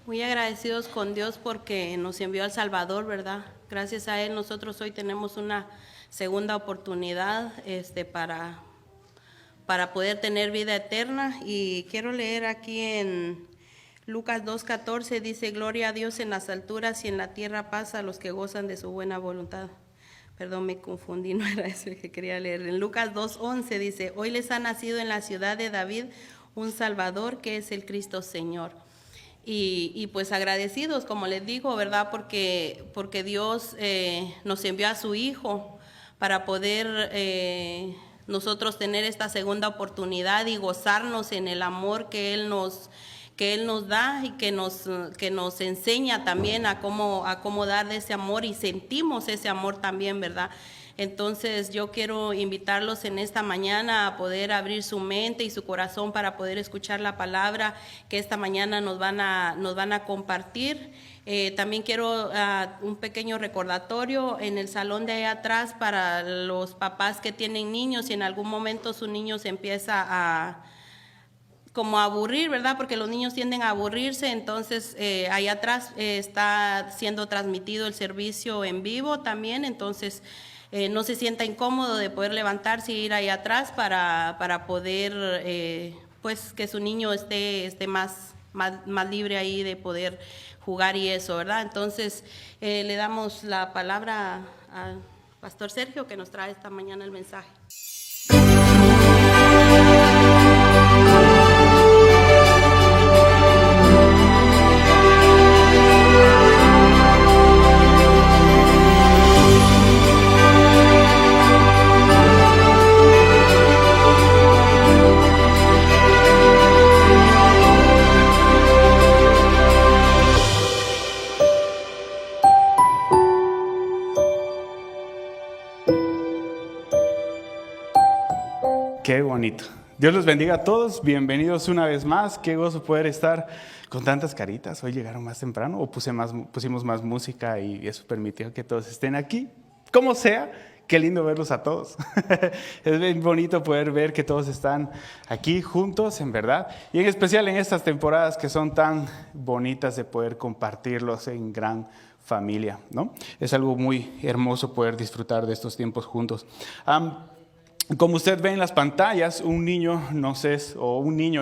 Muy agradecidos con Dios porque nos envió al Salvador, ¿verdad? Gracias a Él nosotros hoy tenemos una segunda oportunidad para poder tener vida eterna. Y quiero leer aquí en Lucas 2:14, dice: Gloria a Dios en las alturas y en la tierra paz a los que gozan de su buena voluntad. Perdón, me confundí, no era eso que quería leer. En Lucas 2:11 dice: Hoy les ha nacido en la ciudad de David un Salvador que es el Cristo Señor. Y pues agradecidos, como les digo, ¿verdad? Porque Dios nos envió a su Hijo para poder nosotros tener esta segunda oportunidad y gozarnos en el amor que Él nos da y que nos enseña también a cómo dar de ese amor, y sentimos ese amor también, ¿verdad? Entonces yo quiero invitarlos en esta mañana a poder abrir su mente y su corazón para poder escuchar la palabra que esta mañana nos van a compartir. También quiero un pequeño recordatorio en el salón de allá atrás para los papás que tienen niños y en algún momento su niño se empieza a aburrir, ¿verdad? Porque los niños tienden a aburrirse. Entonces allá atrás está siendo transmitido el servicio en vivo también, entonces no se sienta incómodo de poder levantarse y ir allá atrás para poder pues que su niño esté más libre ahí de poder jugar y eso, ¿verdad? Entonces le damos la palabra al Pastor Sergio, que nos trae esta mañana el mensaje. Qué bonito. Dios los bendiga a todos. Bienvenidos una vez más. Qué gozo poder estar con tantas caritas. Hoy llegaron más temprano o pusimos más música y eso permitió que todos estén aquí. Como sea, qué lindo verlos a todos. Es bien bonito poder ver que todos están aquí juntos, en verdad. Y en especial en estas temporadas que son tan bonitas de poder compartirlos en gran familia, ¿no? Es algo muy hermoso poder disfrutar de estos tiempos juntos. Como usted ve en las pantallas, un niño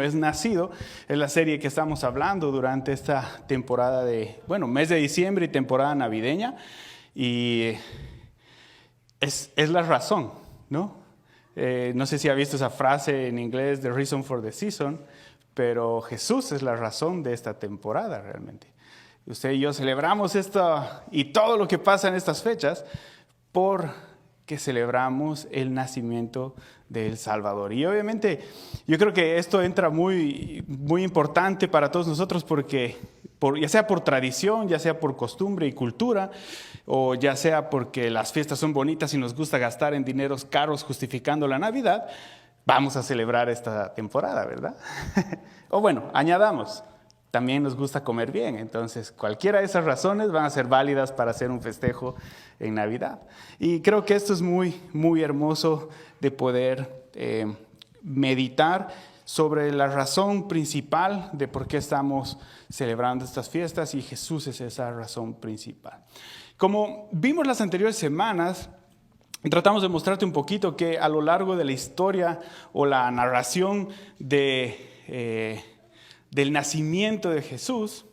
es nacido. Es la serie que estamos hablando durante esta temporada mes de diciembre y temporada navideña. Y es la razón, ¿no? No sé si ha visto esa frase en inglés, the reason for the season, pero Jesús es la razón de esta temporada realmente. Usted y yo celebramos esto y todo lo que pasa en estas fechas porque celebramos el nacimiento del Salvador. Y obviamente yo creo que esto entra muy, muy importante para todos nosotros porque ya sea por tradición, ya sea por costumbre y cultura, o ya sea porque las fiestas son bonitas y nos gusta gastar en dineros caros justificando la Navidad, vamos a celebrar esta temporada, ¿verdad? O bueno, añadamos, también nos gusta comer bien, entonces cualquiera de esas razones van a ser válidas para hacer un festejo en Navidad. Y creo que esto es muy, muy hermoso de poder meditar sobre la razón principal de por qué estamos celebrando estas fiestas, y Jesús es esa razón principal. Como vimos las anteriores semanas, tratamos de mostrarte un poquito que a lo largo de la historia o la narración del nacimiento de Jesús,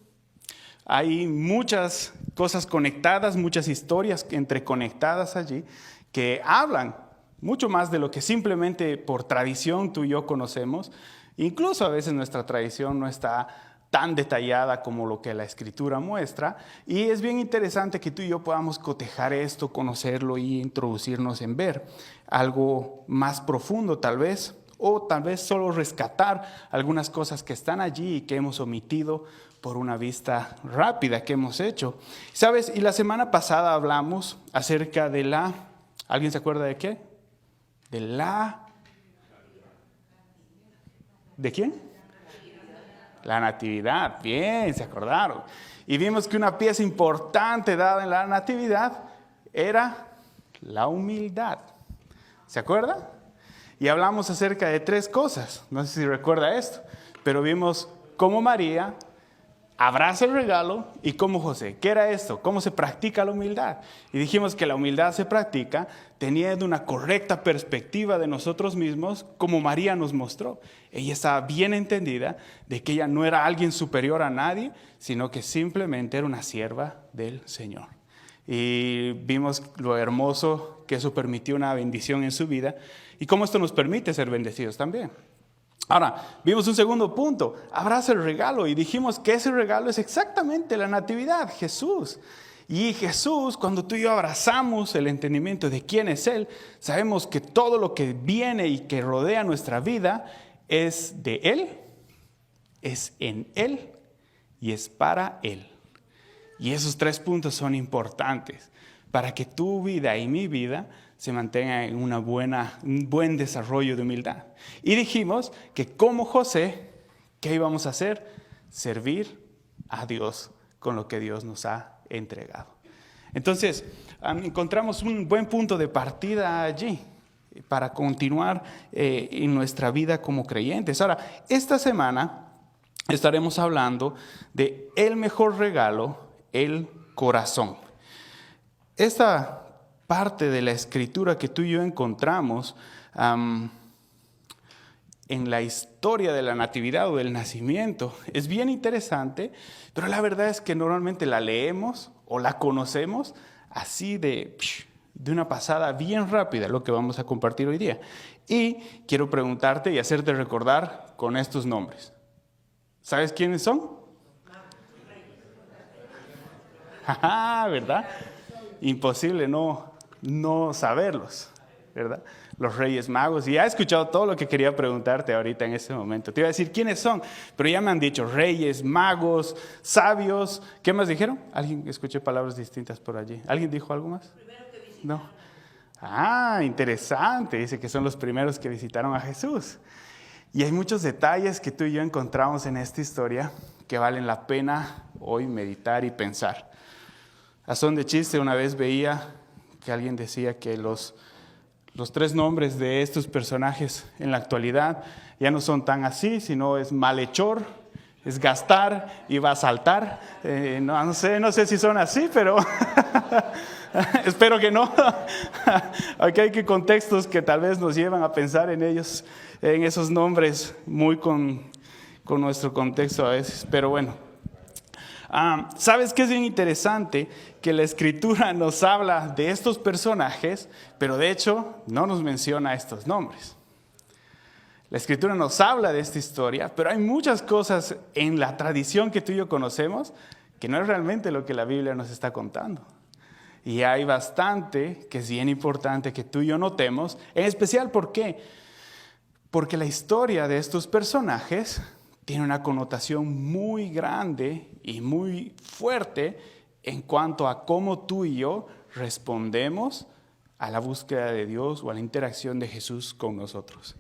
hay muchas cosas conectadas, muchas historias entreconectadas allí que hablan mucho más de lo que simplemente por tradición tú y yo conocemos. Incluso a veces nuestra tradición no está tan detallada como lo que la Escritura muestra, y es bien interesante que tú y yo podamos cotejar esto, conocerlo y introducirnos en ver algo más profundo tal vez, o tal vez solo rescatar algunas cosas que están allí y que hemos omitido por una vista rápida que hemos hecho. ¿Sabes? Y la semana pasada hablamos acerca de ¿alguien se acuerda de qué? ¿De quién? La Natividad. Bien, se acordaron. Y vimos que una pieza importante dada en la Natividad era la humildad. ¿Se acuerda? Y hablamos acerca de 3 cosas. No sé si recuerda esto, pero vimos cómo María abraza el regalo y como José. ¿Qué era esto? ¿Cómo se practica la humildad? Y dijimos que la humildad se practica teniendo una correcta perspectiva de nosotros mismos, como María nos mostró. Ella estaba bien entendida de que ella no era alguien superior a nadie, sino que simplemente era una sierva del Señor. Y vimos lo hermoso que eso permitió una bendición en su vida y cómo esto nos permite ser bendecidos también. Ahora, vimos un segundo punto, abraza el regalo, y dijimos que ese regalo es exactamente la natividad, Jesús. Y Jesús, cuando tú y yo abrazamos el entendimiento de quién es Él, sabemos que todo lo que viene y que rodea nuestra vida es de Él, es en Él y es para Él. Y esos 3 puntos son importantes para que tu vida y mi vida se mantenga en un buen desarrollo de humildad. Y dijimos que como José, ¿qué íbamos a hacer? Servir a Dios con lo que Dios nos ha entregado. Entonces, encontramos un buen punto de partida allí para continuar en nuestra vida como creyentes. Ahora, esta semana estaremos hablando de el mejor regalo, el corazón. Esta parte de la escritura que tú y yo encontramos en la historia de la natividad o del nacimiento es bien interesante, pero la verdad es que normalmente la leemos o la conocemos así de una pasada bien rápida, lo que vamos a compartir hoy día. Y quiero preguntarte y hacerte recordar con estos nombres. ¿Sabes quiénes son? ¿Verdad? Imposible no saberlos, ¿verdad? Los Reyes Magos. Y ya he escuchado todo lo que quería preguntarte ahorita en este momento. Te iba a decir quiénes son, pero ya me han dicho Reyes, Magos, Sabios. ¿Qué más dijeron? ¿Alguien? Escuché palabras distintas por allí. ¿Alguien dijo algo más? Primero que visitaron. No. Interesante. Dice que son los primeros que visitaron a Jesús. Y hay muchos detalles que tú y yo encontramos en esta historia que valen la pena hoy meditar y pensar. A son de chiste, una vez veía que alguien decía que los 3 nombres de estos personajes en la actualidad ya no son tan así, sino es malhechor, es gastar y va a saltar. No sé si son así, pero espero que no. Aquí hay que contextos que tal vez nos llevan a pensar en ellos, en esos nombres muy con nuestro contexto a veces, pero bueno. ¿Sabes qué es bien interesante? Que la Escritura nos habla de estos personajes, pero de hecho no nos menciona estos nombres. La Escritura nos habla de esta historia, pero hay muchas cosas en la tradición que tú y yo conocemos que no es realmente lo que la Biblia nos está contando. Y hay bastante que es bien importante que tú y yo notemos, en especial ¿por qué? Porque la historia de estos personajes tiene una connotación muy grande y muy fuerte en cuanto a cómo tú y yo respondemos a la búsqueda de Dios o a la interacción de Jesús con nosotros.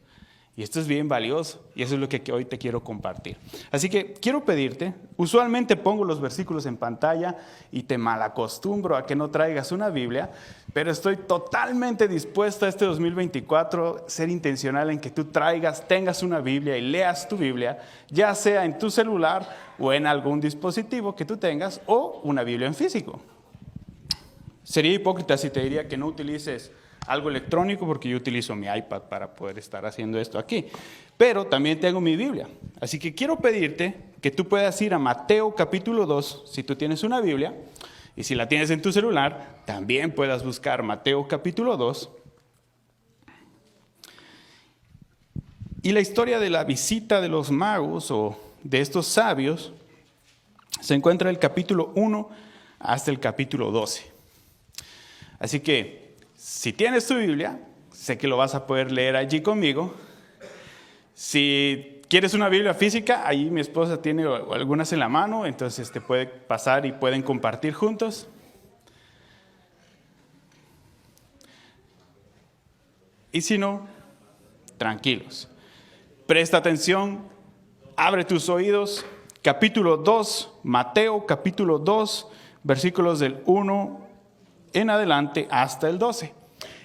Y esto es bien valioso y eso es lo que hoy te quiero compartir. Así que quiero pedirte, usualmente pongo los versículos en pantalla y te malacostumbro a que no traigas una Biblia, pero estoy totalmente dispuesto a este 2024 ser intencional en que tú tengas una Biblia y leas tu Biblia, ya sea en tu celular o en algún dispositivo que tú tengas o una Biblia en físico. Sería hipócrita si te diría que no utilices algo electrónico porque yo utilizo mi iPad para poder estar haciendo esto aquí. Pero también tengo mi Biblia. Así que quiero pedirte que tú puedas ir a Mateo capítulo 2, si tú tienes una Biblia, y si la tienes en tu celular, también puedas buscar Mateo capítulo 2. Y la historia de la visita de los magos o de estos sabios se encuentra en el capítulo 1 hasta el capítulo 12. Así que si tienes tu Biblia, sé que lo vas a poder leer allí conmigo. Si quieres una Biblia física, ahí mi esposa tiene algunas en la mano, entonces te puede pasar y pueden compartir juntos. Y si no, tranquilos. Presta atención, abre tus oídos. Capítulo 2, Mateo capítulo 2, versículos del 1 en adelante hasta el 12.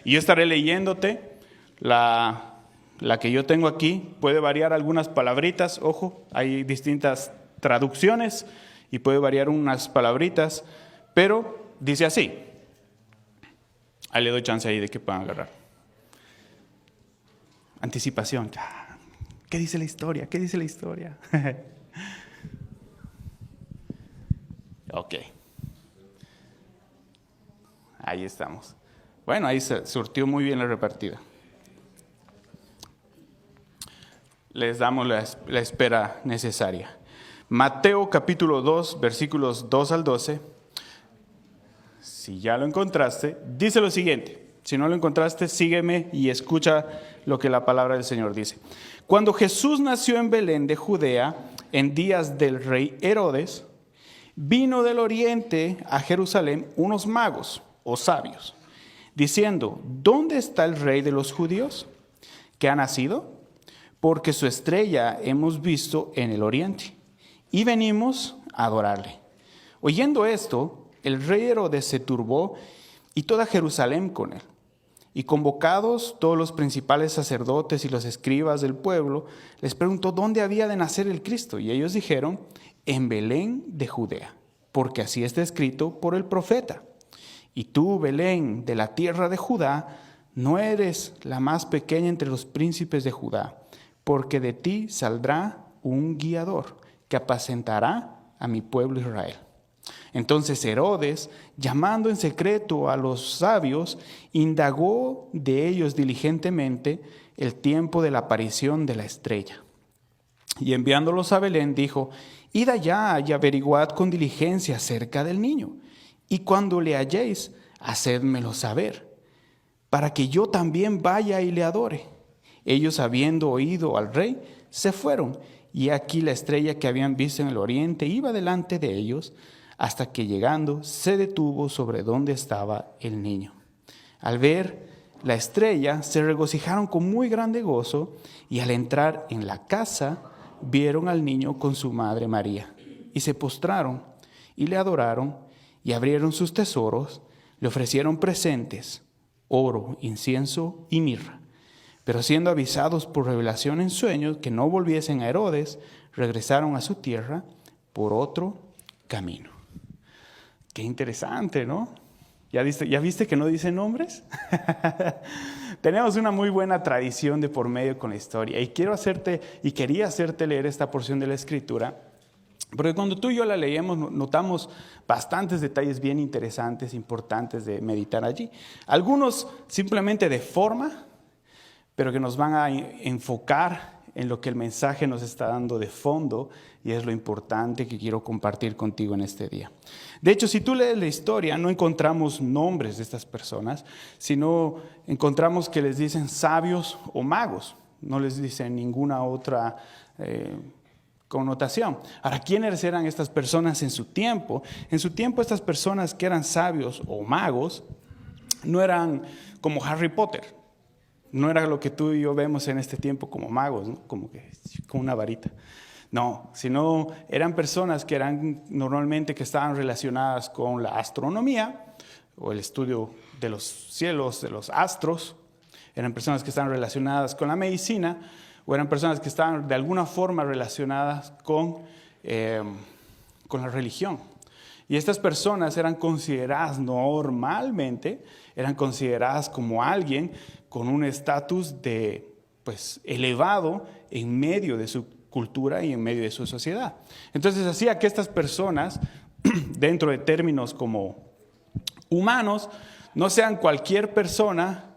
Y yo estaré leyéndote la que yo tengo aquí. Puede variar algunas palabritas, ojo, hay distintas traducciones y puede variar unas palabritas, pero dice así. Ahí le doy chance ahí de que puedan agarrar. Anticipación. ¿Qué dice la historia? ¿Qué dice la historia? Ok. Ahí estamos. Bueno, ahí se surtió muy bien la repartida. Les damos la espera necesaria. Mateo capítulo 2, versículos 2 al 12. Si ya lo encontraste, dice lo siguiente. Si no lo encontraste, sígueme y escucha lo que la palabra del Señor dice. Cuando Jesús nació en Belén de Judea, en días del rey Herodes, vino del oriente a Jerusalén unos magos o sabios, diciendo, ¿dónde está el rey de los judíos que ha nacido? Porque su estrella hemos visto en el oriente y venimos a adorarle. Oyendo esto, el rey Herodes se turbó y toda Jerusalén con él. Y convocados todos los principales sacerdotes y los escribas del pueblo, les preguntó dónde había de nacer el Cristo. Y ellos dijeron, en Belén de Judea, porque así está escrito por el profeta. Y tú, Belén, de la tierra de Judá, no eres la más pequeña entre los príncipes de Judá, porque de ti saldrá un guiador que apacentará a mi pueblo Israel. Entonces Herodes, llamando en secreto a los sabios, indagó de ellos diligentemente el tiempo de la aparición de la estrella. Y enviándolos a Belén, dijo, id allá y averiguad con diligencia acerca del niño, y cuando le halléis, hacédmelo saber, para que yo también vaya y le adore. Ellos, habiendo oído al rey, se fueron, y aquí la estrella que habían visto en el oriente iba delante de ellos, hasta que llegando se detuvo sobre donde estaba el niño. Al ver la estrella, se regocijaron con muy grande gozo, y al entrar en la casa, vieron al niño con su madre María, y se postraron, y le adoraron, y abrieron sus tesoros, le ofrecieron presentes, oro, incienso y mirra. Pero siendo avisados por revelación en sueños que no volviesen a Herodes, regresaron a su tierra por otro camino. Qué interesante, ¿no? ¿Ya viste que no dice nombres? Tenemos una muy buena tradición de por medio con la historia. Y quería hacerte leer esta porción de la Escritura, porque cuando tú y yo la leíamos notamos bastantes detalles bien interesantes, importantes de meditar allí. Algunos simplemente de forma, pero que nos van a enfocar en lo que el mensaje nos está dando de fondo, y es lo importante que quiero compartir contigo en este día. De hecho, si tú lees la historia, no encontramos nombres de estas personas, sino encontramos que les dicen sabios o magos, no les dicen ninguna otra connotación. Ahora, ¿quiénes eran estas personas en su tiempo? En su tiempo, estas personas que eran sabios o magos no eran como Harry Potter. No era lo que tú y yo vemos en este tiempo como magos, ¿no? Como que con una varita. No, sino eran personas que eran normalmente que estaban relacionadas con la astronomía o el estudio de los cielos, de los astros. Eran personas que estaban relacionadas con la medicina, o eran personas que estaban de alguna forma relacionadas con la religión. Y estas personas eran consideradas normalmente, eran consideradas como alguien con un estatus elevado en medio de su cultura y en medio de su sociedad. Entonces hacía que estas personas, dentro de términos como humanos, no sean cualquier persona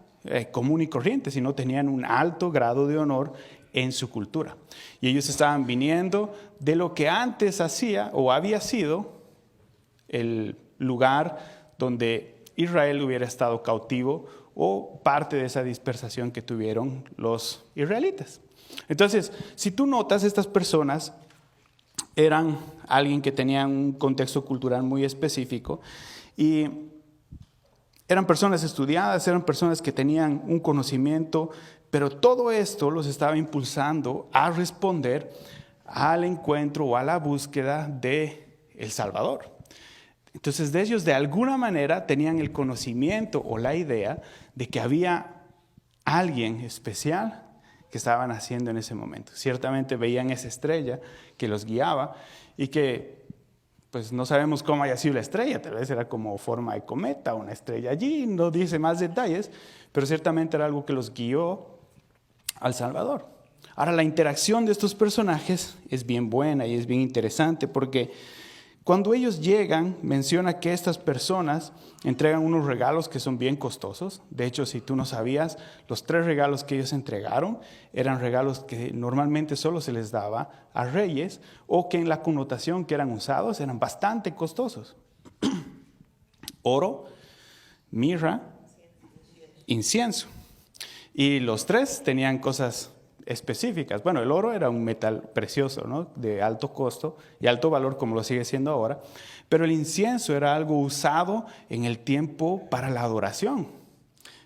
común y corriente, sino tenían un alto grado de honor en su cultura. Y ellos estaban viniendo de lo que antes hacía o había sido el lugar donde Israel hubiera estado cautivo, o parte de esa dispersación que tuvieron los israelitas. Entonces, si tú notas, estas personas eran alguien que tenía un contexto cultural muy específico, y eran personas estudiadas, eran personas que tenían un conocimiento, pero todo esto los estaba impulsando a responder al encuentro o a la búsqueda de el Salvador. Entonces, de ellos de alguna manera tenían el conocimiento o la idea de que había alguien especial que estaban haciendo en ese momento. Ciertamente veían esa estrella que los guiaba y que pues no sabemos cómo haya sido la estrella, tal vez era como forma de cometa, una estrella allí, no dice más detalles, pero ciertamente era algo que los guió al Salvador. Ahora, la interacción de estos personajes es bien buena y es bien interesante porque cuando ellos llegan, menciona que estas personas entregan unos regalos que son bien costosos. De hecho, si tú no sabías, los 3 regalos que ellos entregaron eran regalos que normalmente solo se les daba a reyes o que en la connotación que eran usados eran bastante costosos. Oro, mirra, incienso. Y los 3 tenían cosas específicas. Bueno, el oro era un metal precioso, ¿no? De alto costo y alto valor, como lo sigue siendo ahora, pero el incienso era algo usado en el tiempo para la adoración.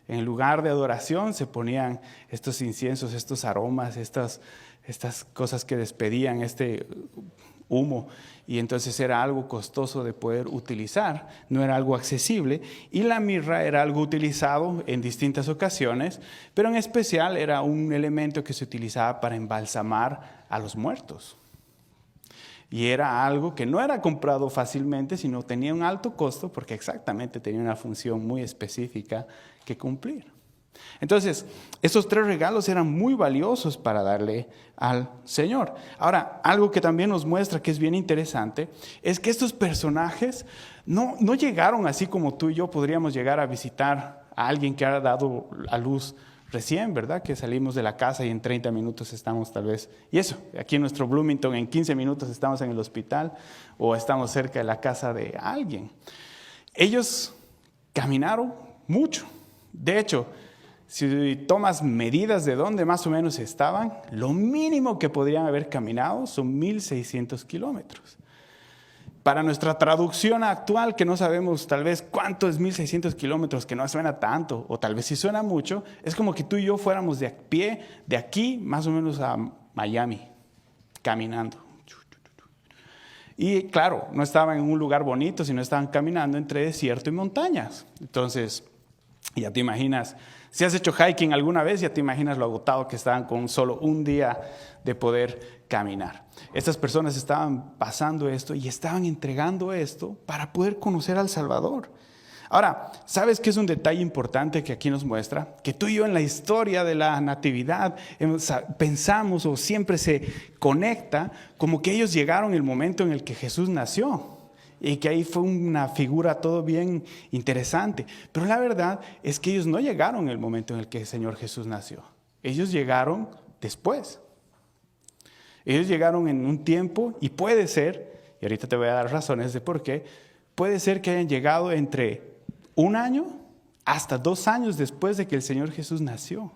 En el lugar de adoración se ponían estos inciensos, estos aromas, estas cosas que despedían este humo, y entonces era algo costoso de poder utilizar, no era algo accesible, y la mirra era algo utilizado en distintas ocasiones, pero en especial era un elemento que se utilizaba para embalsamar a los muertos. Y era algo que no era comprado fácilmente, sino tenía un alto costo porque exactamente tenía una función muy específica que cumplir. Entonces, estos 3 regalos eran muy valiosos para darle al Señor. Ahora, algo que también nos muestra que es bien interesante es que estos personajes no llegaron así como tú y yo podríamos llegar a visitar a alguien que ha dado a luz recién, ¿verdad? Que salimos de la casa y en 30 minutos estamos tal vez, y eso, aquí en nuestro Bloomington en 15 minutos estamos en el hospital o estamos cerca de la casa de alguien. Ellos caminaron mucho. De hecho, si tomas medidas de dónde más o menos estaban, lo mínimo que podrían haber caminado son 1,600 kilómetros. Para nuestra traducción actual, que no sabemos tal vez cuánto es 1,600 kilómetros, que no suena tanto, o tal vez sí suena mucho, es como que tú y yo fuéramos de a pie, de aquí más o menos a Miami, caminando. Y claro, no estaban en un lugar bonito, sino estaban caminando entre desierto y montañas. Entonces, ya te imaginas, si has hecho hiking alguna vez, ya te imaginas lo agotado que estaban con solo un día de poder caminar. Estas personas estaban pasando esto y estaban entregando esto para poder conocer al Salvador. Ahora, ¿sabes qué es un detalle importante que aquí nos muestra? Que tú y yo en la historia de la natividad pensamos o siempre se conecta como que ellos llegaron el momento en el que Jesús nació. Y que ahí fue una figura todo bien interesante. Pero la verdad es que ellos no llegaron en el momento en el que el Señor Jesús nació. Ellos llegaron después. Ellos llegaron en un tiempo y puede ser, y ahorita te voy a dar razones de por qué, puede ser que hayan llegado entre 1 año hasta 2 años después de que el Señor Jesús nació.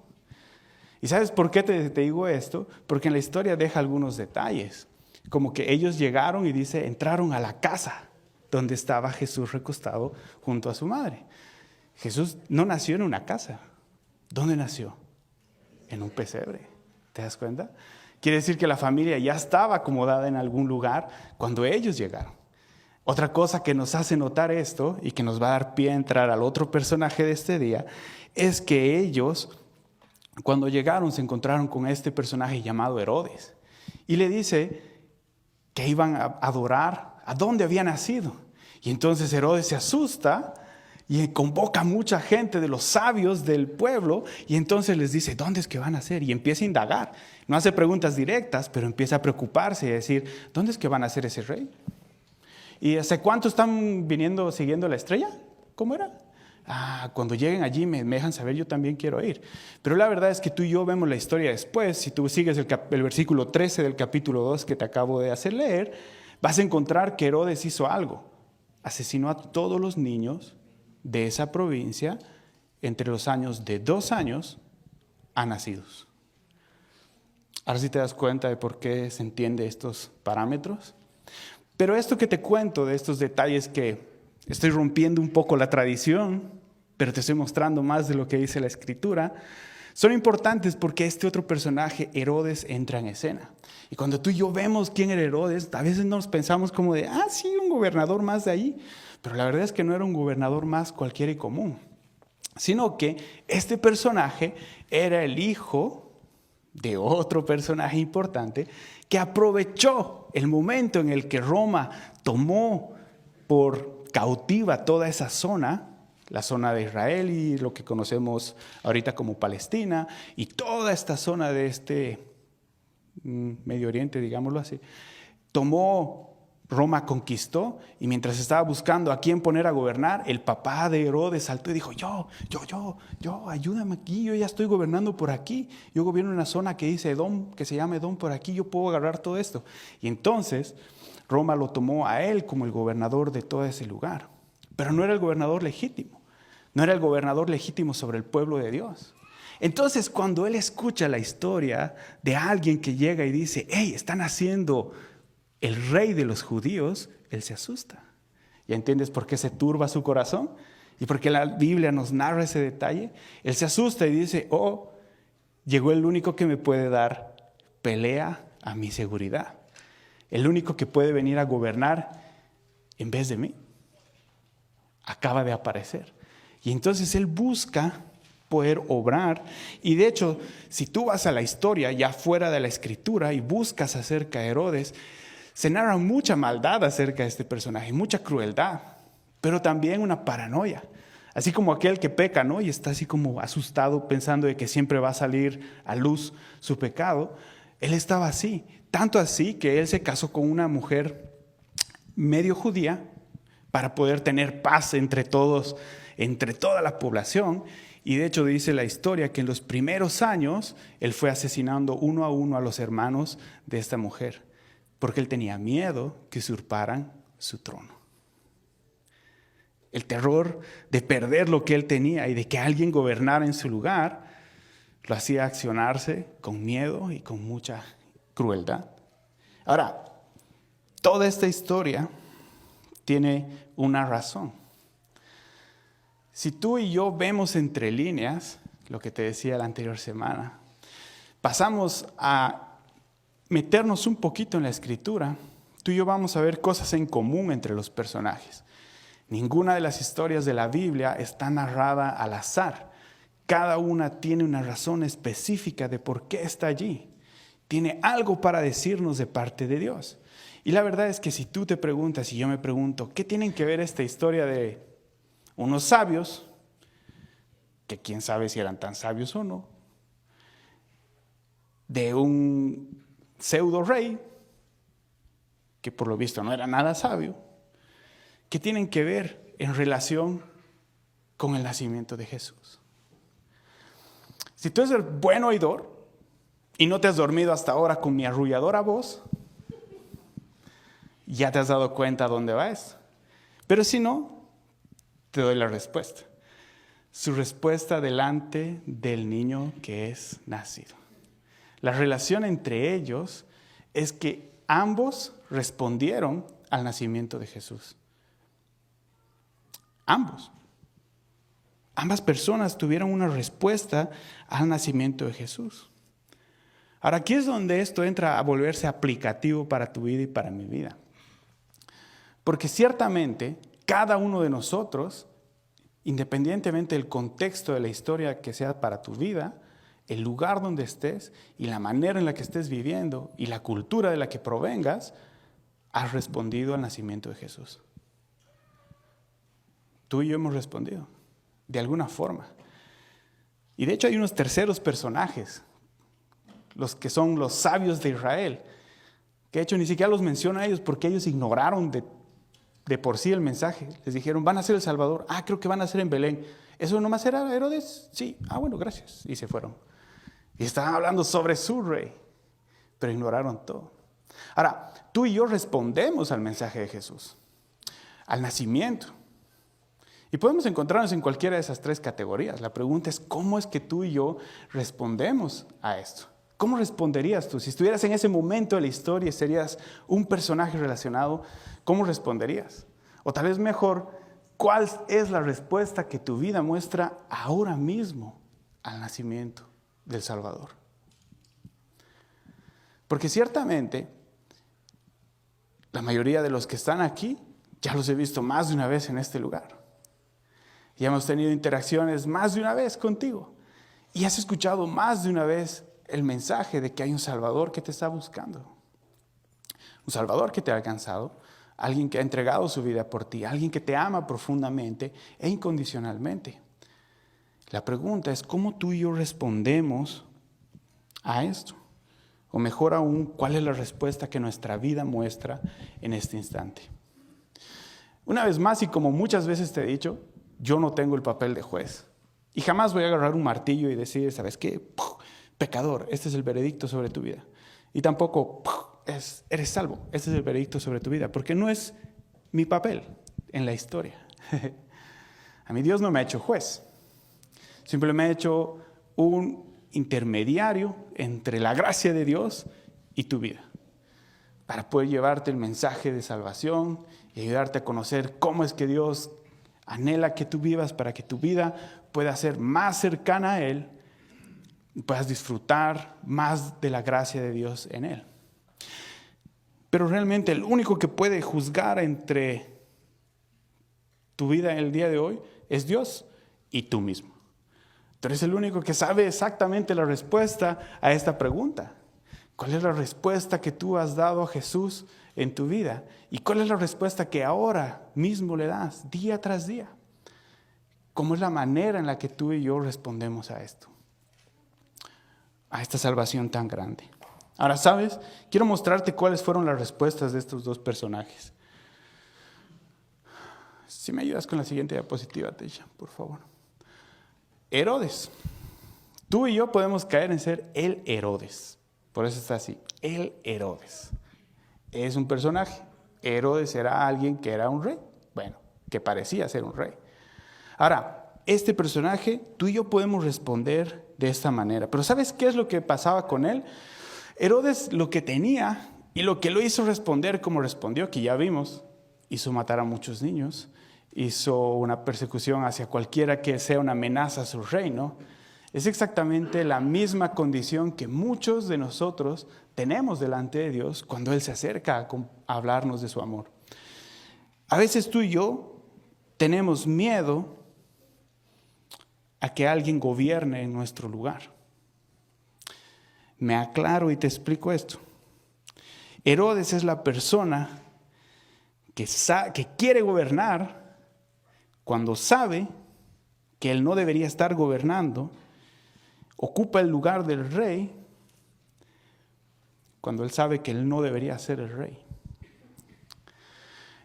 ¿Y sabes por qué te digo esto? Porque en la historia deja algunos detalles. Como que ellos llegaron y dice, entraron a la casa donde estaba Jesús recostado junto a su madre. Jesús no nació en una casa. ¿Dónde nació? En un pesebre. ¿Te das cuenta? Quiere decir que la familia ya estaba acomodada en algún lugar cuando ellos llegaron. Otra cosa que nos hace notar esto y que nos va a dar pie a entrar al otro personaje de este día es que ellos, cuando llegaron, se encontraron con este personaje llamado Herodes y le dice que iban a adorar a dónde había nacido. Y entonces Herodes se asusta y convoca a mucha gente de los sabios del pueblo y entonces les dice, ¿dónde es que van a nacer? Y empieza a indagar. No hace preguntas directas, pero empieza a preocuparse y a decir, ¿dónde es que va a nacer ese rey? ¿Y hace cuánto están viniendo siguiendo la estrella? ¿Cómo era? Cuando lleguen allí me dejan saber, yo también quiero ir. Pero la verdad es que tú y yo vemos la historia después. Si tú sigues el versículo 13 del capítulo 2 que te acabo de hacer leer, vas a encontrar que Herodes hizo algo. Asesinó a todos los niños de esa provincia entre los años de 2 años a nacidos. Ahora sí te das cuenta de por qué se entiende estos parámetros. Pero esto que te cuento de estos detalles que estoy rompiendo un poco la tradición, pero te estoy mostrando más de lo que dice la Escritura, son importantes porque este otro personaje, Herodes, entra en escena. Y cuando tú y yo vemos quién era Herodes, a veces nos pensamos como de, sí, un gobernador más de ahí. Pero la verdad es que no era un gobernador más cualquiera y común, sino que este personaje era el hijo de otro personaje importante que aprovechó el momento en el que Roma tomó por cautiva toda esa zona, la zona de Israel y lo que conocemos ahorita como Palestina, y toda esta zona de este Medio Oriente, digámoslo así, Roma conquistó, y mientras estaba buscando a quién poner a gobernar, el papá de Herodes saltó y dijo, yo, ayúdame aquí, yo ya estoy gobernando por aquí, yo gobierno en una zona que dice Edom, que se llama Edom por aquí, yo puedo agarrar todo esto. Y entonces Roma lo tomó a él como el gobernador de todo ese lugar, pero no era el gobernador legítimo, no era el gobernador legítimo sobre el pueblo de Dios. Entonces, cuando él escucha la historia de alguien que llega y dice, hey, están haciendo el rey de los judíos, él se asusta. ¿Ya entiendes por qué se turba su corazón? Y por qué la Biblia nos narra ese detalle. Él se asusta y dice, oh, llegó el único que me puede dar pelea a mi seguridad. El único que puede venir a gobernar en vez de mí. Acaba de aparecer. Y entonces él busca poder obrar. Y de hecho, si tú vas a la historia ya fuera de la escritura y buscas acerca de Herodes, se narra mucha maldad acerca de este personaje, mucha crueldad, pero también una paranoia. Así como aquel que peca, ¿no? Y está así como asustado pensando de que siempre va a salir a luz su pecado. Él estaba así, tanto así que él se casó con una mujer medio judía para poder tener paz entre todos, entre toda la población. Y de hecho dice la historia que en los primeros años él fue asesinando uno a uno a los hermanos de esta mujer, porque él tenía miedo que usurparan su trono. El terror de perder lo que él tenía y de que alguien gobernara en su lugar lo hacía accionarse con miedo y con mucha crueldad. Ahora, toda esta historia tiene una razón. Si tú y yo vemos entre líneas, lo que te decía la anterior semana, pasamos a meternos un poquito en la escritura, tú y yo vamos a ver cosas en común entre los personajes. Ninguna de las historias de la Biblia está narrada al azar. Cada una tiene una razón específica de por qué está allí. Tiene algo para decirnos de parte de Dios. Y la verdad es que si tú te preguntas y yo me pregunto, ¿qué tienen que ver esta historia de unos sabios, que quién sabe si eran tan sabios o no, de un pseudo rey, que por lo visto no era nada sabio, ¿qué tienen que ver en relación con el nacimiento de Jesús? Si tú eres buen oidor y no te has dormido hasta ahora con mi arrulladora voz, ya te has dado cuenta a dónde va eso. Pero si no, te doy la respuesta. Su respuesta delante del niño que es nacido. La relación entre ellos es que ambos respondieron al nacimiento de Jesús. Ambas personas tuvieron una respuesta al nacimiento de Jesús. Ahora, aquí es donde esto entra a volverse aplicativo para tu vida y para mi vida. Porque ciertamente cada uno de nosotros, independientemente del contexto de la historia que sea para tu vida, el lugar donde estés y la manera en la que estés viviendo y la cultura de la que provengas, has respondido al nacimiento de Jesús. Tú y yo hemos respondido, de alguna forma. Y de hecho hay unos terceros personajes, los que son los sabios de Israel, que de hecho ni siquiera los menciona a ellos porque ellos ignoraron de por sí el mensaje. Les dijeron, van a ser el Salvador. Creo que van a ser en Belén. ¿Eso nomás era Herodes? Sí. Bueno, gracias. Y se fueron. Y estaban hablando sobre su rey, pero ignoraron todo. Ahora, tú y yo respondemos al mensaje de Jesús, al nacimiento. Y podemos encontrarnos en cualquiera de esas tres categorías. La pregunta es, ¿cómo es que tú y yo respondemos a esto? ¿Cómo responderías tú? Si estuvieras en ese momento de la historia y serías un personaje relacionado, ¿cómo responderías? O tal vez mejor, ¿cuál es la respuesta que tu vida muestra ahora mismo al nacimiento del Salvador? Porque ciertamente, la mayoría de los que están aquí, ya los he visto más de una vez en este lugar. Ya hemos tenido interacciones más de una vez contigo. Y has escuchado más de una vez el mensaje de que hay un Salvador que te está buscando. un Salvador que te ha alcanzado, alguien que ha entregado su vida por ti, alguien que te ama profundamente e incondicionalmente. La pregunta es, ¿cómo tú y yo respondemos a esto? O mejor aún, ¿cuál es la respuesta que nuestra vida muestra en este instante? Una vez más, y como muchas veces te he dicho, yo no tengo el papel de juez. Y jamás voy a agarrar un martillo y decir, ¿sabes qué? Pecador, este es el veredicto sobre tu vida. Y tampoco, eres salvo, este es el veredicto sobre tu vida. Porque no es mi papel en la historia. A mí Dios no me ha hecho juez. Simplemente me ha hecho un intermediario entre la gracia de Dios y tu vida, para poder llevarte el mensaje de salvación y ayudarte a conocer cómo es que Dios anhela que tú vivas para que tu vida pueda ser más cercana a Él y puedas disfrutar más de la gracia de Dios en Él. Pero realmente el único que puede juzgar entre tu vida en el día de hoy es Dios y tú mismo. Tú eres el único que sabe exactamente la respuesta a esta pregunta. ¿Cuál es la respuesta que tú has dado a Jesús en tu vida? ¿Y cuál es la respuesta que ahora mismo le das día tras día? ¿Cómo es la manera en la que tú y yo respondemos a esto? A esta salvación tan grande. Ahora, ¿sabes? Quiero mostrarte cuáles fueron las respuestas de estos dos personajes. Si me ayudas con la siguiente diapositiva, Teisha, por favor. Herodes. Tú y yo podemos caer en ser el Herodes. Por eso está así, el Herodes. Es un personaje. Herodes era alguien que era un rey. Bueno, que parecía ser un rey. Ahora, este personaje, tú y yo podemos responder de esta manera. Pero ¿sabes qué es lo que pasaba con él? Herodes lo que tenía y lo que lo hizo responder como respondió, que ya vimos, hizo matar a muchos niños, hizo una persecución hacia cualquiera que sea una amenaza a su reino. Es exactamente la misma condición que muchos de nosotros tenemos delante de Dios cuando Él se acerca a hablarnos de su amor. A veces tú y yo tenemos miedo a que alguien gobierne en nuestro lugar. Me aclaro y te explico esto. Herodes es la persona que quiere gobernar cuando sabe que él no debería estar gobernando, ocupa el lugar del rey cuando él sabe que él no debería ser el rey.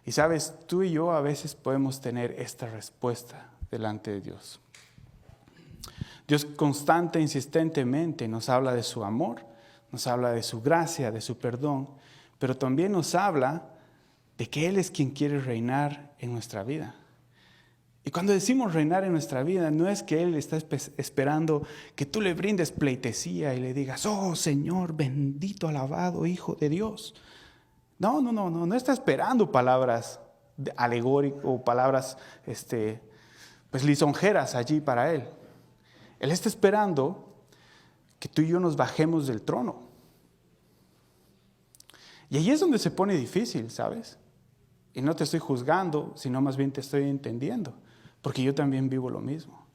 Y sabes, tú y yo a veces podemos tener esta respuesta delante de Dios. Dios constante e insistentemente nos habla de su amor, nos habla de su gracia, de su perdón, pero también nos habla de que Él es quien quiere reinar en nuestra vida. Y cuando decimos reinar en nuestra vida, no es que Él está esperando que tú le brindes pleitesía y le digas, oh Señor, bendito, alabado Hijo de Dios. No está esperando palabras alegóricas o palabras lisonjeras allí para Él. Él está esperando que tú y yo nos bajemos del trono. Y ahí es donde se pone difícil, ¿sabes? Y no te estoy juzgando, sino más bien te estoy entendiendo. Porque yo también vivo lo mismo.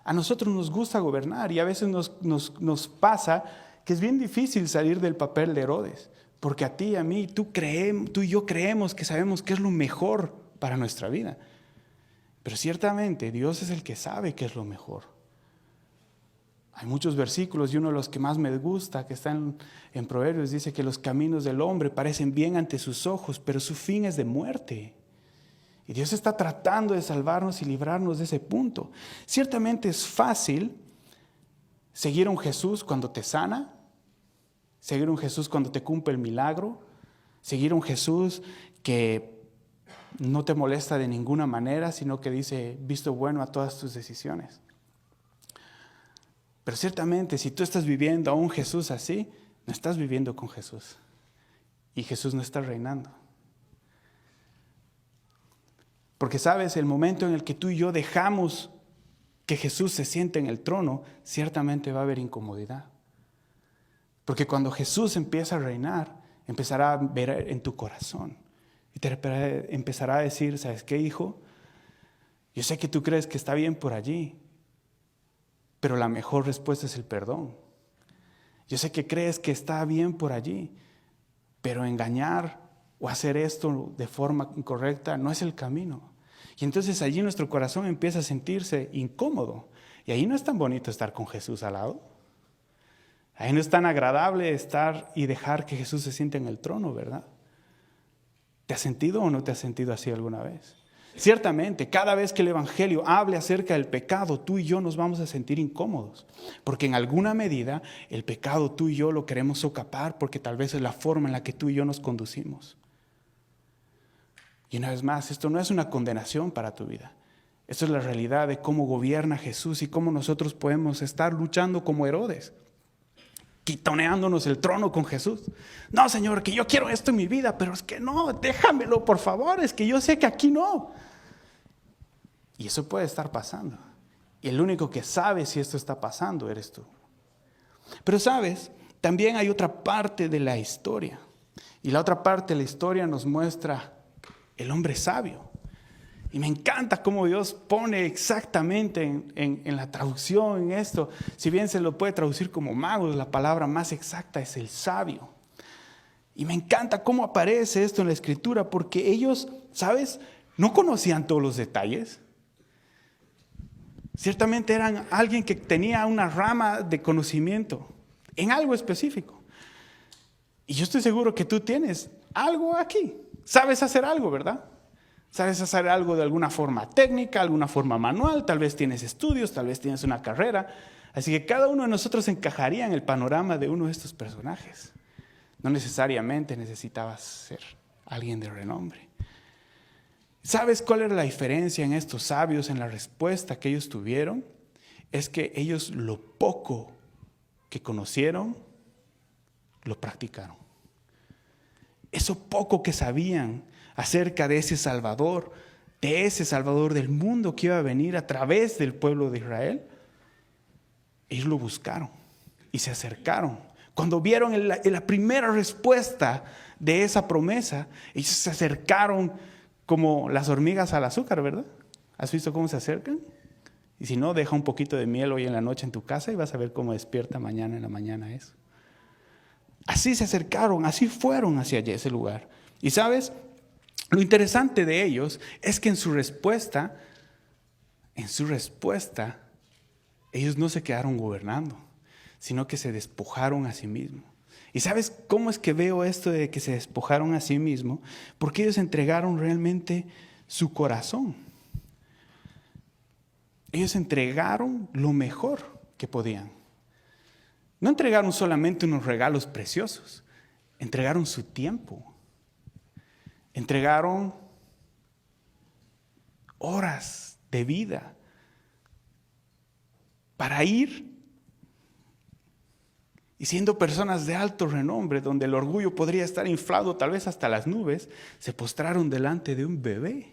A nosotros nos gusta gobernar y a veces nos pasa que es bien difícil salir del papel de Herodes. Porque a ti y a mí, tú y yo creemos que sabemos qué es lo mejor para nuestra vida. Pero ciertamente Dios es el que sabe qué es lo mejor. Hay muchos versículos y uno de los que más me gusta, que está en Proverbios, dice que los caminos del hombre parecen bien ante sus ojos, pero su fin es de muerte. Y Dios está tratando de salvarnos y librarnos de ese punto. Ciertamente es fácil seguir a un Jesús cuando te sana, seguir a un Jesús cuando te cumple el milagro, seguir a un Jesús que no te molesta de ninguna manera, sino que dice, visto bueno a todas tus decisiones. Pero ciertamente si tú estás viviendo a un Jesús así, no estás viviendo con Jesús. Y Jesús no está reinando. Porque sabes, el momento en el que tú y yo dejamos que Jesús se siente en el trono, ciertamente va a haber incomodidad. Porque cuando Jesús empieza a reinar, empezará a ver en tu corazón. Y te empezará a decir, ¿sabes qué, hijo? Yo sé que tú crees que está bien por allí, pero la mejor respuesta es el perdón. Yo sé que crees que está bien por allí, Pero engañar o hacer esto de forma incorrecta no es el camino. Y entonces allí nuestro corazón empieza a sentirse incómodo. Y ahí no es tan bonito estar con Jesús al lado. Ahí no es tan agradable estar y dejar que Jesús se siente en el trono, ¿verdad? ¿Te has sentido o no te has sentido así alguna vez? Ciertamente, cada vez que el Evangelio hable acerca del pecado, tú y yo nos vamos a sentir incómodos. Porque en alguna medida el pecado tú y yo lo queremos socapar porque tal vez es la forma en la que tú y yo nos conducimos. Y una vez más, esto no es una condenación para tu vida. Esto es la realidad de cómo gobierna Jesús y cómo nosotros podemos estar luchando como Herodes, quitoneándonos el trono con Jesús. No, Señor, que yo quiero esto en mi vida, pero es que no, déjamelo, por favor, es que yo sé que aquí no. Y eso puede estar pasando. Y el único que sabe si esto está pasando eres tú. Pero sabes, también hay otra parte de la historia. Y la otra parte de la historia nos muestra el hombre sabio. Y me encanta cómo Dios pone exactamente en la traducción en esto. Si bien se lo puede traducir como magos, la palabra más exacta es el sabio. Y me encanta cómo aparece esto en la Escritura, porque ellos, ¿sabes? No conocían todos los detalles. Ciertamente eran alguien que tenía una rama de conocimiento en algo específico. Y yo estoy seguro que tú tienes algo aquí. Sabes hacer algo, ¿verdad? Sabes hacer algo de alguna forma técnica, alguna forma manual, tal vez tienes estudios, tal vez tienes una carrera. Así que cada uno de nosotros encajaría en el panorama de uno de estos personajes. No necesariamente necesitabas ser alguien de renombre. ¿Sabes cuál era la diferencia en estos sabios, en la respuesta que ellos tuvieron? Es que ellos lo poco que conocieron, lo practicaron. Eso poco que sabían acerca de ese Salvador del mundo que iba a venir a través del pueblo de Israel, ellos lo buscaron y se acercaron. Cuando vieron la primera respuesta de esa promesa, ellos se acercaron como las hormigas al azúcar, ¿verdad? ¿Has visto cómo se acercan? Y si no, deja un poquito de miel hoy en la noche en tu casa y vas a ver cómo despierta mañana en la mañana eso. Así se acercaron, así fueron hacia allá, ese lugar. Y sabes, lo interesante de ellos es que en su respuesta, ellos no se quedaron gobernando, sino que se despojaron a sí mismos. ¿Y sabes cómo es que veo esto de que se despojaron a sí mismos? Porque ellos entregaron realmente su corazón. Ellos entregaron lo mejor que podían. No entregaron solamente unos regalos preciosos, entregaron su tiempo. Entregaron horas de vida para ir y siendo personas de alto renombre, donde el orgullo podría estar inflado tal vez hasta las nubes, se postraron delante de un bebé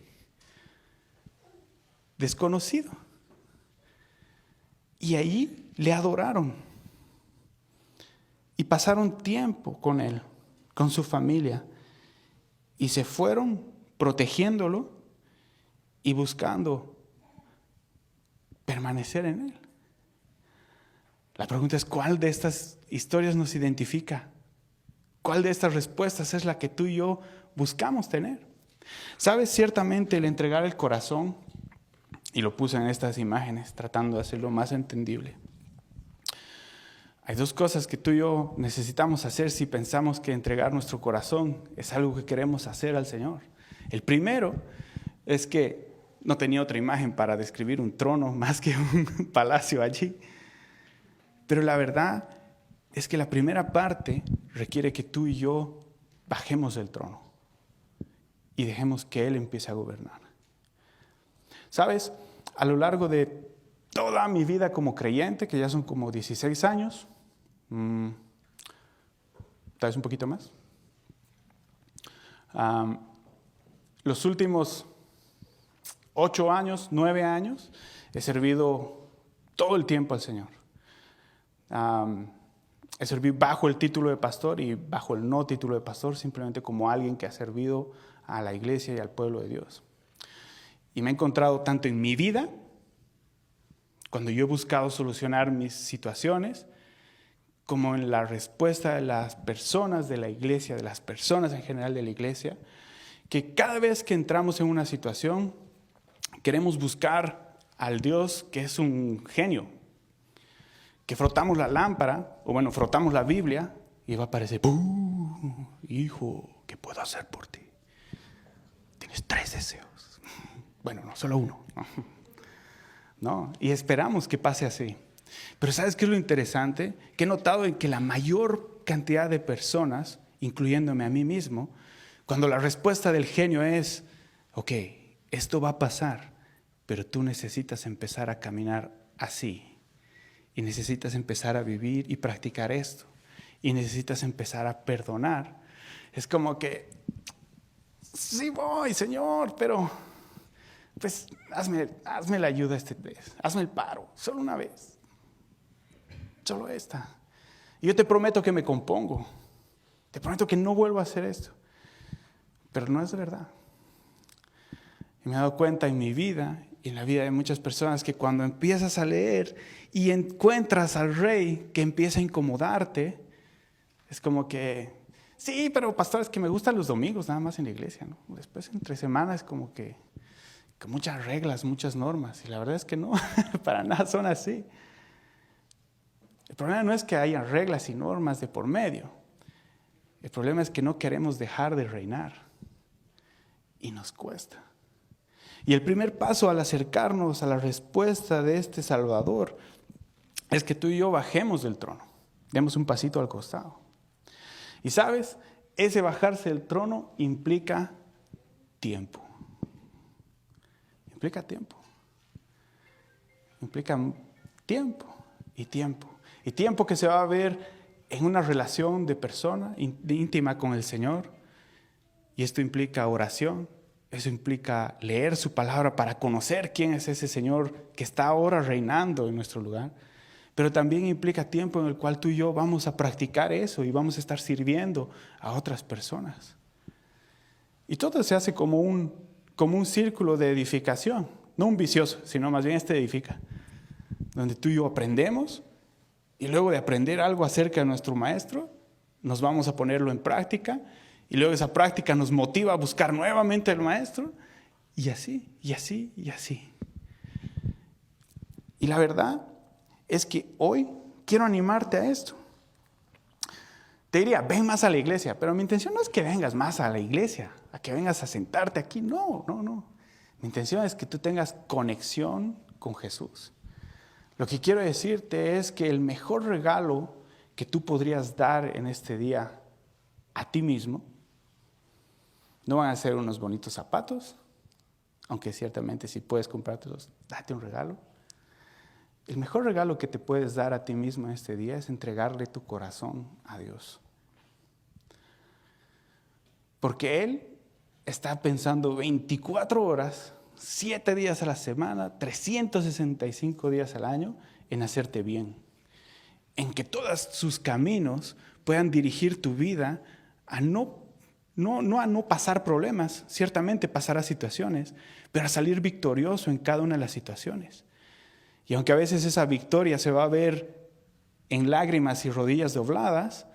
desconocido. Y ahí le adoraron. Y pasaron tiempo con él, con su familia. Y se fueron protegiéndolo y buscando permanecer en él. La pregunta es, ¿cuál de estas historias nos identifica? ¿Cuál de estas respuestas es la que tú y yo buscamos tener? ¿Sabes? Ciertamente el entregar el corazón, y lo puse en estas imágenes tratando de hacerlo más entendible. Hay dos cosas que tú y yo necesitamos hacer si pensamos que entregar nuestro corazón es algo que queremos hacer al Señor. El primero es que no tenía otra imagen para describir un trono más que un palacio allí. Pero la verdad es que la primera parte requiere que tú y yo bajemos del trono y dejemos que Él empiece a gobernar. ¿Sabes? A lo largo de toda mi vida como creyente, que ya son como 16 años, tal vez un poquito más, los últimos 8 años, 9 años, he servido todo el tiempo al Señor. He servido bajo el título de pastor y bajo el no título de pastor, simplemente como alguien que ha servido a la iglesia y al pueblo de Dios. Y me he encontrado tanto en mi vida, cuando yo he buscado solucionar mis situaciones, como en la respuesta de las personas de la iglesia, de las personas en general de la iglesia, que cada vez que entramos en una situación, queremos buscar al Dios que es un genio, que frotamos la lámpara, o bueno, frotamos la Biblia y va a aparecer, hijo, ¿qué puedo hacer por ti? Tienes 3 deseos. Bueno, no, solo uno. No, y esperamos que pase así. Pero ¿sabes qué es lo interesante? Que he notado en que la mayor cantidad de personas, incluyéndome a mí mismo, cuando la respuesta del genio es, ok, esto va a pasar, pero tú necesitas empezar a caminar así. Y necesitas empezar a vivir y practicar esto. Y necesitas empezar a perdonar. Es como que, sí voy, Señor, pero pues hazme la ayuda esta vez. Hazme el paro, solo una vez. Solo esta. Y yo te prometo que me compongo. Te prometo que no vuelvo a hacer esto. Pero no es verdad. Y me he dado cuenta en mi vida y en la vida de muchas personas que cuando empiezas a leer y encuentras al rey que empieza a incomodarte, es como que, sí, pero pastor, es que me gustan los domingos nada más en la iglesia, ¿no? Después entre semanas es como que muchas reglas, muchas normas. Y la verdad es que no, para nada son así. El problema no es que haya reglas y normas de por medio. El problema es que no queremos dejar de reinar. Y nos cuesta. Y el primer paso al acercarnos a la respuesta de este Salvador es que tú y yo bajemos del trono. Demos un pasito al costado. Y sabes, ese bajarse del trono implica tiempo. Implica tiempo. Implica tiempo y tiempo. Y tiempo que se va a ver en una relación de persona íntima con el Señor. Y esto implica oración. Eso implica leer su palabra para conocer quién es ese Señor que está ahora reinando en nuestro lugar. Pero también implica tiempo en el cual tú y yo vamos a practicar eso y vamos a estar sirviendo a otras personas. Y todo se hace como un círculo de edificación, no un vicioso, sino más bien edifica, donde tú y yo aprendemos y luego de aprender algo acerca de nuestro maestro, nos vamos a ponerlo en práctica y luego esa práctica nos motiva a buscar nuevamente al maestro y así, y así, y así. Y la verdad es que hoy quiero animarte a esto. Te diría, ven más a la iglesia, pero mi intención no es que vengas más a la iglesia, a que vengas a sentarte aquí, no. Mi intención es que tú tengas conexión con Jesús. Lo que quiero decirte es que el mejor regalo que tú podrías dar en este día a ti mismo, no van a ser unos bonitos zapatos, aunque ciertamente si puedes comprártelos, date un regalo. El mejor regalo que te puedes dar a ti mismo en este día es entregarle tu corazón a Dios. Porque Él está pensando 24 horas, 7 días a la semana, 365 días al año en hacerte bien. En que todos sus caminos puedan dirigir tu vida a no pasar problemas. Ciertamente pasará situaciones, pero a salir victorioso en cada una de las situaciones. Y aunque a veces esa victoria se va a ver en lágrimas y rodillas dobladas,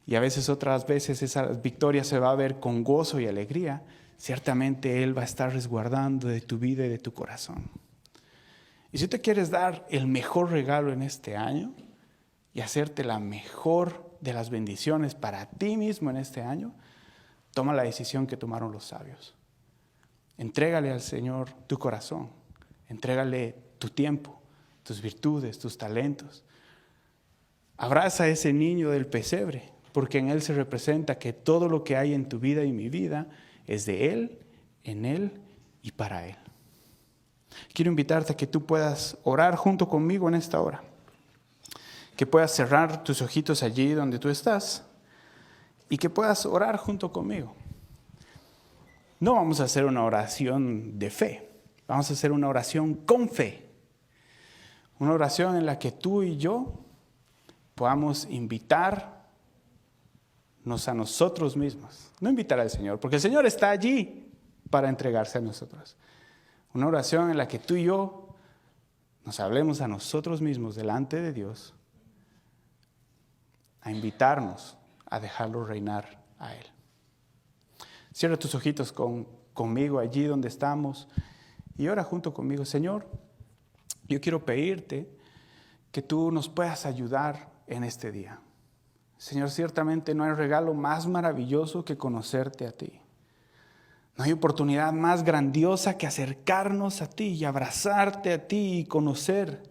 y a veces otras veces esa victoria se va a ver con gozo y alegría, ciertamente Él va a estar resguardando de tu vida y de tu corazón. Y si te quieres dar el mejor regalo en este año y hacerte la mejor de las bendiciones para ti mismo en este año, toma la decisión que tomaron los sabios. Entrégale al Señor tu corazón, entrégale tu tiempo, tus virtudes, tus talentos. Abraza a ese niño del pesebre, porque en él se representa que todo lo que hay en tu vida y mi vida es de Él, en Él y para Él. Quiero invitarte a que tú puedas orar junto conmigo en esta hora. Que puedas cerrar tus ojitos allí donde tú estás y que puedas orar junto conmigo. No vamos a hacer una oración de fe, vamos a hacer una oración con fe. Una oración en la que tú y yo podamos invitarnos a nosotros mismos. No invitar al Señor, porque el Señor está allí para entregarse a nosotros. Una oración en la que tú y yo nos hablemos a nosotros mismos delante de Dios a invitarnos a dejarlo reinar a Él. Cierra tus ojitos conmigo allí donde estamos y ora junto conmigo. Señor, yo quiero pedirte que tú nos puedas ayudar en este día. Señor, ciertamente no hay regalo más maravilloso que conocerte a ti. No hay oportunidad más grandiosa que acercarnos a ti y abrazarte a ti y conocer.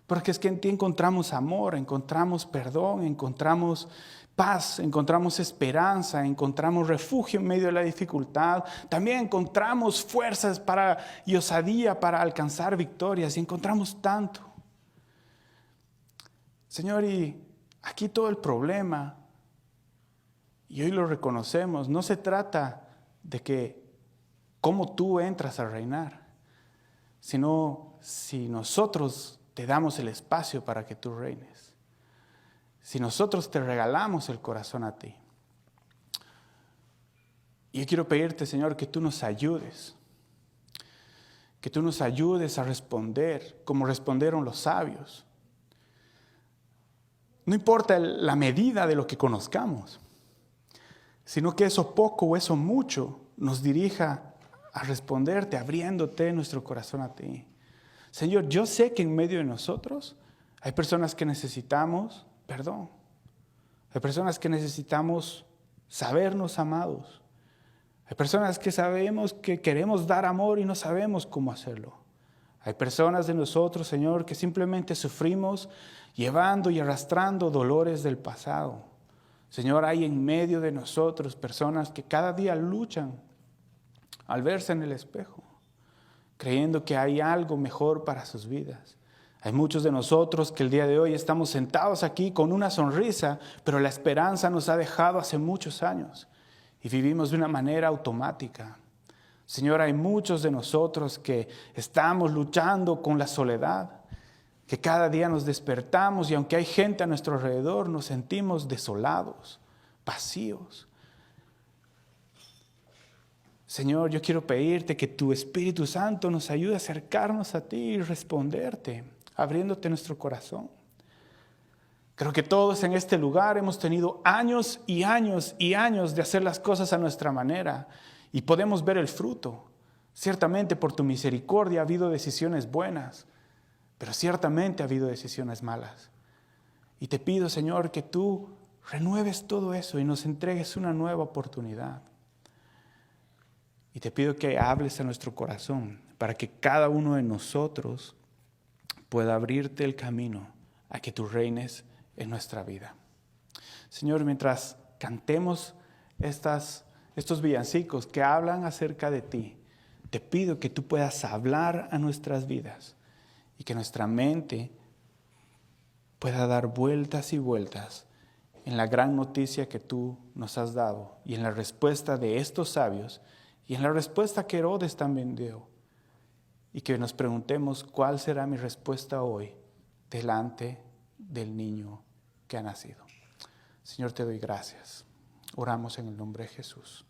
Porque es que en ti encontramos amor, encontramos perdón, encontramos paz, encontramos esperanza, encontramos refugio en medio de la dificultad. También encontramos fuerzas y osadía para alcanzar victorias y encontramos tanto. Señor, y aquí todo el problema, y hoy lo reconocemos, no se trata de que cómo tú entras a reinar, sino si nosotros te damos el espacio para que tú reines, si nosotros te regalamos el corazón a ti. Y yo quiero pedirte, Señor, que tú nos ayudes a responder como respondieron los sabios. No importa la medida de lo que conozcamos, sino que eso poco o eso mucho nos dirija a responderte, abriéndote nuestro corazón a ti. Señor, yo sé que en medio de nosotros hay personas que necesitamos perdón. Hay personas que necesitamos sabernos amados. Hay personas que sabemos que queremos dar amor y no sabemos cómo hacerlo. Hay personas de nosotros, Señor, que simplemente sufrimos llevando y arrastrando dolores del pasado. Señor, hay en medio de nosotros personas que cada día luchan al verse en el espejo, creyendo que hay algo mejor para sus vidas. Hay muchos de nosotros que el día de hoy estamos sentados aquí con una sonrisa, pero la esperanza nos ha dejado hace muchos años y vivimos de una manera automática. Señor, hay muchos de nosotros que estamos luchando con la soledad, que cada día nos despertamos y aunque hay gente a nuestro alrededor, nos sentimos desolados, vacíos. Señor, yo quiero pedirte que tu Espíritu Santo nos ayude a acercarnos a ti y responderte, abriéndote nuestro corazón. Creo que todos en este lugar hemos tenido años y años y años de hacer las cosas a nuestra manera y podemos ver el fruto. Ciertamente por tu misericordia ha habido decisiones buenas, pero ciertamente ha habido decisiones malas. Y te pido, Señor, que tú renueves todo eso y nos entregues una nueva oportunidad. Y te pido que hables a nuestro corazón para que cada uno de nosotros pueda abrirte el camino a que tú reines en nuestra vida. Señor, mientras cantemos estos villancicos que hablan acerca de ti, te pido que tú puedas hablar a nuestras vidas y que nuestra mente pueda dar vueltas y vueltas en la gran noticia que tú nos has dado y en la respuesta de estos sabios y en la respuesta que Herodes también dio. Y que nos preguntemos cuál será mi respuesta hoy delante del niño que ha nacido. Señor, te doy gracias. Oramos en el nombre de Jesús.